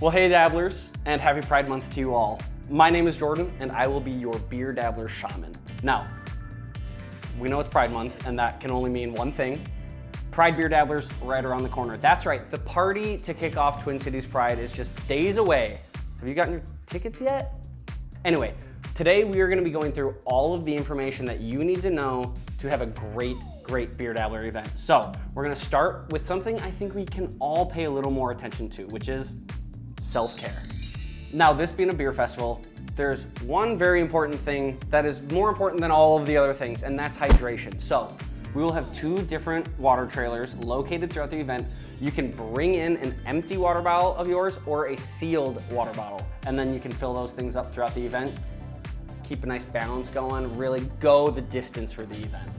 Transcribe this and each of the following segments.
Well, hey Dabblers, and happy Pride Month to you all. My name is Jordan, and I will be your Beer Dabbler shaman. Now, we know it's Pride Month, and that can only mean one thing. Pride Beer Dabblers right around the corner. That's right, the party to kick off Twin Cities Pride is just days away. Have you gotten your tickets yet? Anyway, today we are gonna be going through all of the information that you need to know to have a great Beer Dabbler event. So, we're gonna start with something I think we can all pay a little more attention to, which is self-care. Now, this being a beer festival, there's one very important thing that is more important than all of the other things, and that's hydration. So, we will have 2 different water trailers located throughout the event. You can bring in an empty water bottle of yours or a sealed water bottle, and then you can fill those things up throughout the event. Keep a nice balance going, really go the distance for the event.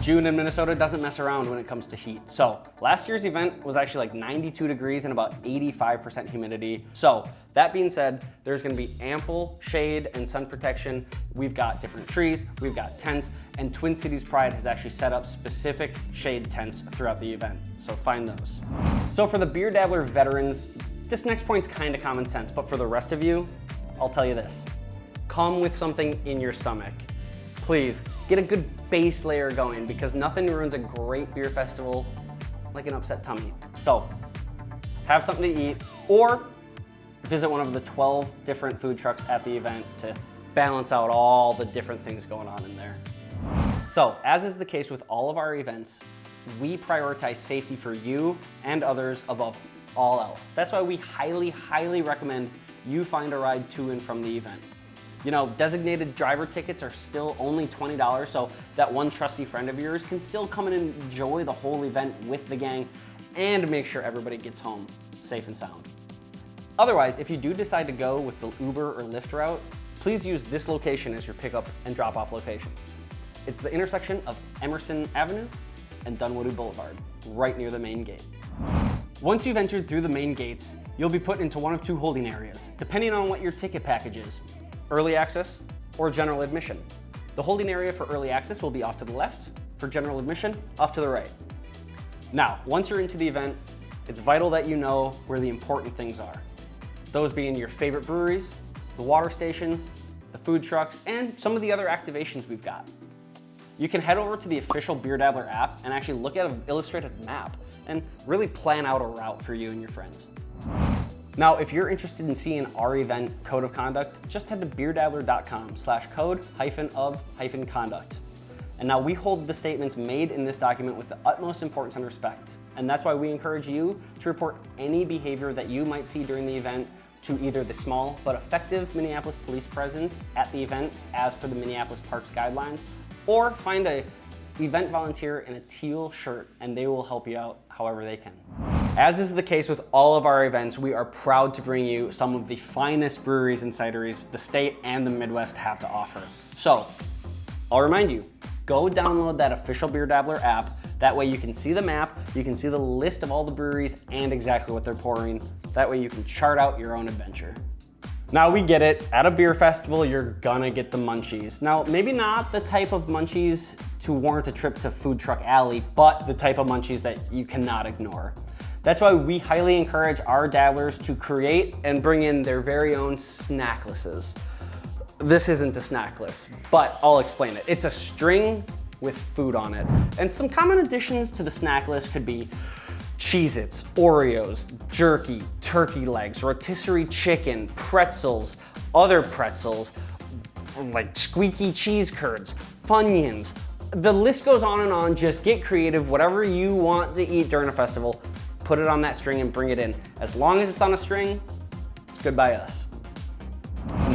June in Minnesota doesn't mess around when it comes to heat. So last year's event was actually like 92 degrees and about 85% humidity. So that being said, there's gonna be ample shade and sun protection. We've got different trees, we've got tents, and Twin Cities Pride has actually set up specific shade tents throughout the event. So find those. So for the Beer Dabbler veterans, this next point's kind of common sense, but for the rest of you, I'll tell you this. Come with something in your stomach. Please, get a good base layer going because nothing ruins a great beer festival like an upset tummy. So, have something to eat or visit one of the 12 different food trucks at the event to balance out all the different things going on in there. So, as is the case with all of our events, we prioritize safety for you and others above all else. That's why we highly recommend you find a ride to and from the event. You know, designated driver tickets are still only $20, so that one trusty friend of yours can still come and enjoy the whole event with the gang and make sure everybody gets home safe and sound. Otherwise, if you do decide to go with the Uber or Lyft route, please use this location as your pickup and drop-off location. It's the intersection of Emerson Avenue and Dunwoody Boulevard, right near the main gate. Once you've entered through the main gates, you'll be put into one of 2 holding areas, depending on what your ticket package is. Early access or general admission. The holding area for early access will be off to the left, for general admission, off to the right. Now, once you're into the event, it's vital that you know where the important things are. Those being your favorite breweries, the water stations, the food trucks, and some of the other activations we've got. You can head over to the official Beer Dabbler app and actually look at an illustrated map and really plan out a route for you and your friends. Now, if you're interested in seeing our event code of conduct, just head to beerdabbler.com/code-of-conduct. And now we hold the statements made in this document with the utmost importance and respect. And that's why we encourage you to report any behavior that you might see during the event to either the small but effective Minneapolis police presence at the event as per the Minneapolis Parks Guidelines, or find a event volunteer in a teal shirt and they will help you out however they can. As is the case with all of our events, we are proud to bring you some of the finest breweries and cideries the state and the Midwest have to offer. So, I'll remind you, go download that official Beer Dabbler app. That way you can see the map, you can see the list of all the breweries and exactly what they're pouring. That way you can chart out your own adventure. Now we get it, at a beer festival, you're gonna get the munchies. Now, maybe not the type of munchies to warrant a trip to Food Truck Alley, but the type of munchies that you cannot ignore. That's why we highly encourage our dabblers to create and bring in their very own snacklisses. This isn't a snacklist, but I'll explain it. It's a string with food on it. And some common additions to the snack list could be Cheez-Its, Oreos, jerky, turkey legs, rotisserie chicken, pretzels, other pretzels, like squeaky cheese curds, Funyuns. The list goes on and on. Just get creative. Whatever you want to eat during a festival, put it on that string and bring it in. As long as it's on a string, it's good by us.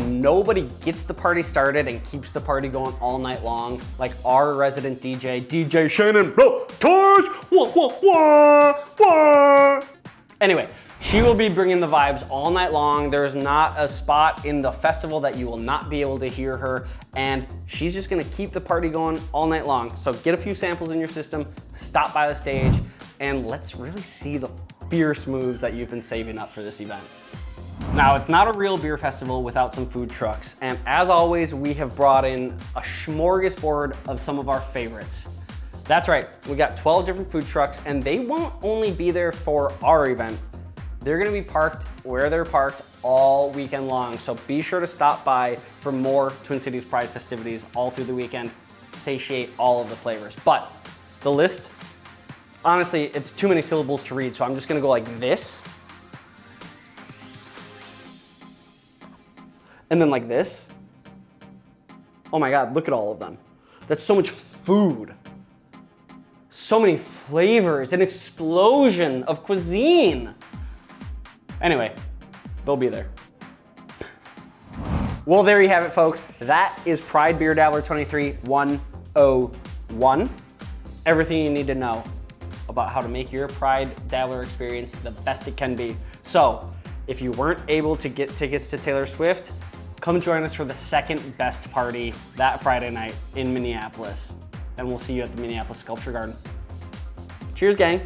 Nobody gets the party started and keeps the party going all night long like our resident DJ Shannon. Torch! Wah, wah, wah, wah. Anyway, she will be bringing the vibes all night long. There's not a spot in the festival that you will not be able to hear her, and she's just gonna keep the party going all night long. So get a few samples in your system, stop by the stage, and let's really see the fierce moves that you've been saving up for this event. Now, it's not a real beer festival without some food trucks, and as always, we have brought in a smorgasbord of some of our favorites. That's right, we got 12 different food trucks, and they won't only be there for our event, They're gonna be parked where they're parked all weekend long. So be sure to stop by for more Twin Cities Pride festivities all through the weekend. Satiate all of the flavors. But the list, honestly, it's too many syllables to read. So I'm just gonna go like this. And then like this. Oh my God, look at all of them. That's so much food. So many flavors, an explosion of cuisine. Anyway, they'll be there. Well, there you have it, folks. That is Pride Beer Dabbler 23 101. Everything you need to know about how to make your Pride Dabbler experience the best it can be. So, if you weren't able to get tickets to Taylor Swift, come join us for the second best party that Friday night in Minneapolis. And we'll see you at the Minneapolis Sculpture Garden. Cheers, gang.